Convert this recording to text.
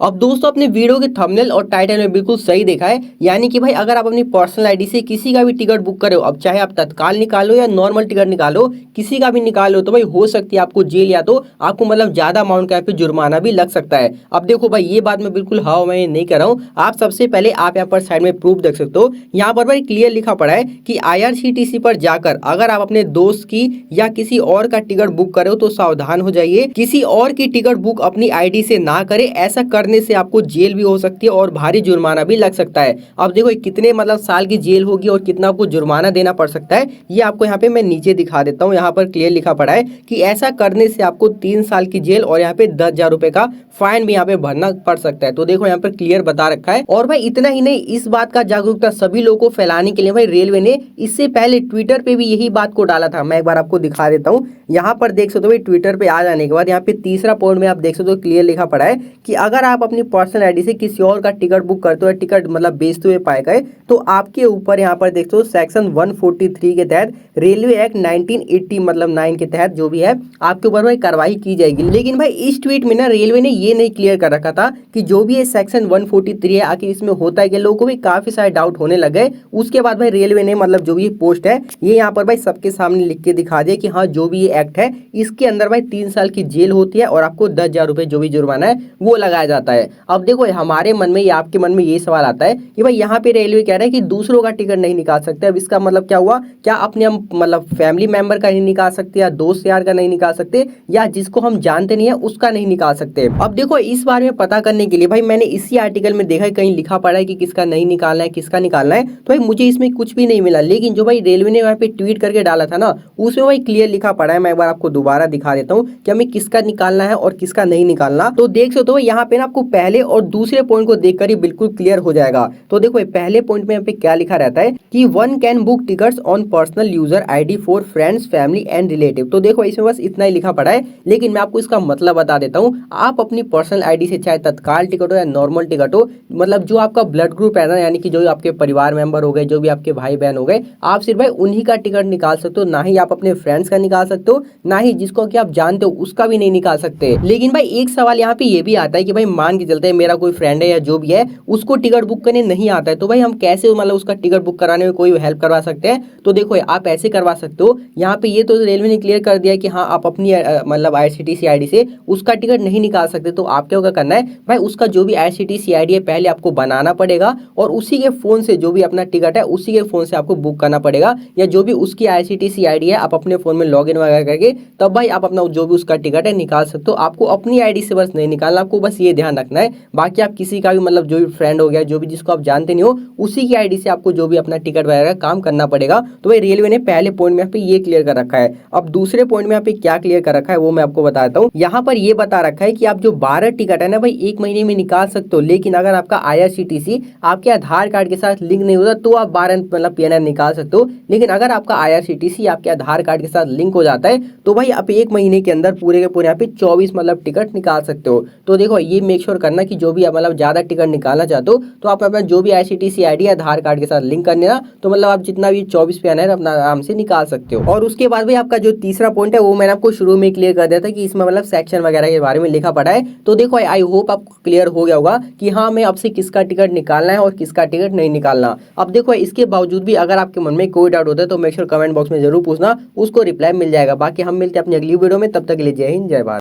अब दोस्तों अपने वीडियो के थंबनेल और टाइटल में बिल्कुल सही देखा है, यानी कि भाई अगर आप अपनी पर्सनल आईडी से किसी का भी टिकट बुक करे हो, अब चाहे आप तत्काल निकालो या नॉर्मल टिकट निकालो, किसी का भी निकालो, तो भाई हो सकती है आपको जेल या तो आपको मतलब ज्यादा अमाउंट का यहाँ पे जुर्माना भी लग सकता है। अब देखो भाई ये बात मैं बिल्कुल हाँ मैं नहीं कर रहा हूँ। आप सबसे पहले आप यहाँ पर साइड में प्रूफ देख सकते हो, यहाँ पर भाई क्लियर लिखा पड़ा है कि IRCTC पर जाकर अगर आप अपने दोस्त की या किसी और का टिकट बुक करे हो तो सावधान हो जाइए, किसी और की टिकट बुक अपनी आईडी से ना करे। ऐसा करने से आपको जेल भी हो सकती है और भारी जुर्माना भी लग सकता है। अब देखो कितने मतलब साल की जेल होगी और कितना आपको जुर्माना देना पड़ सकता है, ये आपको यहाँ पे मैं नीचे दिखा देता हूँ। यहाँ पर क्लियर लिखा पड़ा है कि ऐसा करने से आपको 3 साल की जेल और यहाँ पे 10,000 रुपए का फाइन भी यहाँ पे भरना पड़ सकता है। तो देखो यहाँ पर क्लियर बता रखा है। और भाई इतना ही नहीं, इस बात का जागरूकता सभी लोगों को फैलाने के लिए भाई रेलवे ने इससे पहले ट्विटर पे भी यही बात को डाला था। मैं एक बार आपको दिखा देता हूँ। यहाँ पर देख सकते हो भाई ट्विटर पे आ जाने के बाद यहाँ पे तीसरा पॉइंट में आप देख सकते हो क्लियर लिखा पड़ा है कि अगर आप अपनी पर्सनल आईडी से किसी और का टिकट बुक करते हो, टिकट मतलब बेचते हुए पाए गए, तो आपके ऊपर यहाँ पर देखते हो सेक्शन 143 के तहत रेलवे एक्ट 1980 मतलब 9 के तहत जो भी है आपके ऊपर भाई कार्रवाई की जाएगी। लेकिन भाई इस ट्वीट में ना रेलवे ने ये नहीं क्लियर कर रखा था कि जो भी ये सेक्शन 143 है आखिर इसमें होता है कि लोगों को भी काफी सारे डाउट होने लगे। उसके बाद भाई रेलवे ने मतलब जो भी पोस्ट है ये यहाँ पर भाई सबके सामने लिख के दिखा दिया कि हाँ जो भी ये एक्ट है इसके अंदर भाई 3 साल की जेल होती है और आपको 10,000 रुपए जो भी जुर्माना है वो लगाया जाता है। अब देखो हमारे मन में या आपके मन में ये सवाल आता है कि भाई यहाँ पे रेलवे कह रहा है कि दूसरों का टिकट नहीं निकाल सकते। अब इसका मतलब क्या हुआ, क्या अपने हम मतलब फैमिली मेंबर का नहीं निकाल सकते या दोस्त यार का नहीं निकाल सकते या जिसको हम जानते नहीं है उसका नहीं निकाल सकते। अब देखो इस बारे में पता करने के लिए भाई मैंने इसी आर्टिकल में देखा है कहीं लिखा पड़ा है कि किसका नहीं निकालना है किसका निकालना है, तो भाई मुझे इसमें कुछ भी नहीं मिला। लेकिन जो भाई रेलवे ने वहाँ पे ट्वीट करके डाला था ना उसमें भाई क्लियर लिखा पड़ा है। मैं एक बार आपको दोबारा दिखा देता हूँ कि हमें किसका निकालना है और किसका नहीं निकालना। तो देख सकते हो यहाँ पे ना आपको पहले और दूसरे पॉइंट को देखकर ही बिल्कुल क्लियर हो जाएगा। तो देखो पहले पॉइंट में यहाँ पे क्या लिखा रहता है कि one can book tickets on personal user ID for friends family and relative. तो देखो इसमें बस इतना ही लिखा पड़ा है, लेकिन मैं आपको इसका मतलब बता देता हूँ। आप अपनी पर्सनल आईडी से चाहे तत्काल टिकट हो या नॉर्मल टिकट हो, मतलब जो आपका ब्लड ग्रुप है ना, यानी कि जो आपके परिवार मेंबर हो गए, जो भी आपके भाई बहन हो गए, आप सिर्फ भाई उन्हीं का टिकट निकाल सकते हो। ना ही आप अपने फ्रेंड्स का निकाल सकते हो, ना ही जिसको कि आप जानते हो उसका भी नहीं निकाल सकते। लेकिन भाई एक सवाल यहाँ पे ये भी आता है कि भाई मान के चलते हैं मेरा कोई फ्रेंड है या जो भी है उसको टिकट बुक करने नहीं आता है, तो भाई हम कैसे मतलब उसका टिकट बुक कराने में कोई हेल्प करवा सकते हैं? तो देखो आप ऐसे करवा सकते हो। यहाँ पे ये तो रेलवे ने क्लियर कर दिया कि हाँ आप अपनी मतलब IRCTC आईडी से उसका टिकट नहीं निकाल सकते। तो आपको क्या करना है भाई, उसका जो भी IRCTC आईडी है पहले आपको बनाना पड़ेगा और उसी के फोन से जो भी अपना टिकट है उसी के फोन से आपको बुक करना पड़ेगा, या जो भी उसकी IRCTC आईडी है आप अपने फोन में लॉग इन वगैरह करके तब भाई आप अपना जो भी उसका टिकट है निकाल सकते हो। आपको अपनी आईडी से बस नहीं निकालना, आपको बस ये ध्यान रखना है। बाकी आप किसी का भी मतलब जो भी फ्रेंड हो गया, जो भी जिसको आप जानते नहीं हो, उसी की आईडी से आपको जो भी अपना टिकट वगैरह काम करना पड़ेगा। तो भाई रेलवे ने पहले पॉइंट में यहाँ पे ये क्लियर कर रखा है। अब दूसरे पॉइंट में यहाँ पे क्या क्लियर कर रखा है वो मैं आपको बताता हूँ। यहाँ पर ये बता रखा है कि आप जो 12 टिकट है ना भाई 1 महीने में निकाल सकते हो, लेकिन अगर आपका IRCTC आपके आधार कार्ड के साथ लिंक नहीं होता तो आप 12 मतलब PNR निकाल सकते हो। लेकिन अगर आपका IRCTC आपके आधार कार्ड के साथ लिंक हो जाता है तो भाई आप 1 महीने के अंदर पूरे के पूरे यहाँ पे 24 मतलब टिकट निकाल सकते हो। तो देखो ये मेक श्योर करना कि जो भी आप मतलब ज्यादा टिकट निकालना चाहते हो तो आप अपना जो भी IRCTC आईडी आधार कार्ड के साथ लिंक करने ना, तो मतलब आप जितना भी 24 PNR अपना आराम से निकाल सकते हो। और उसके बाद भी आपका जो तीसरा पॉइंट है वो मैंने आपको शुरू में क्लियर कर दिया था कि इसमें मतलब सेक्शन वगैरह के बारे में लिखा पड़ा है। तो देखो आई होप आपको क्लियर हो गया होगा कि हाँ मैं आपसे किसका टिकट निकालना है और किसका टिकट नहीं निकालना। अब देखो इसके बावजूद भी अगर आपके मन में कोई डाउट होता है तो मेक श्योर कमेंट बॉक्स में जरूर पूछना, उसको रिप्लाई मिल जाएगा। बाकी हम मिलते हैं अपनी अगली वीडियो में, तब तक के लिए जय हिंद जय भारत।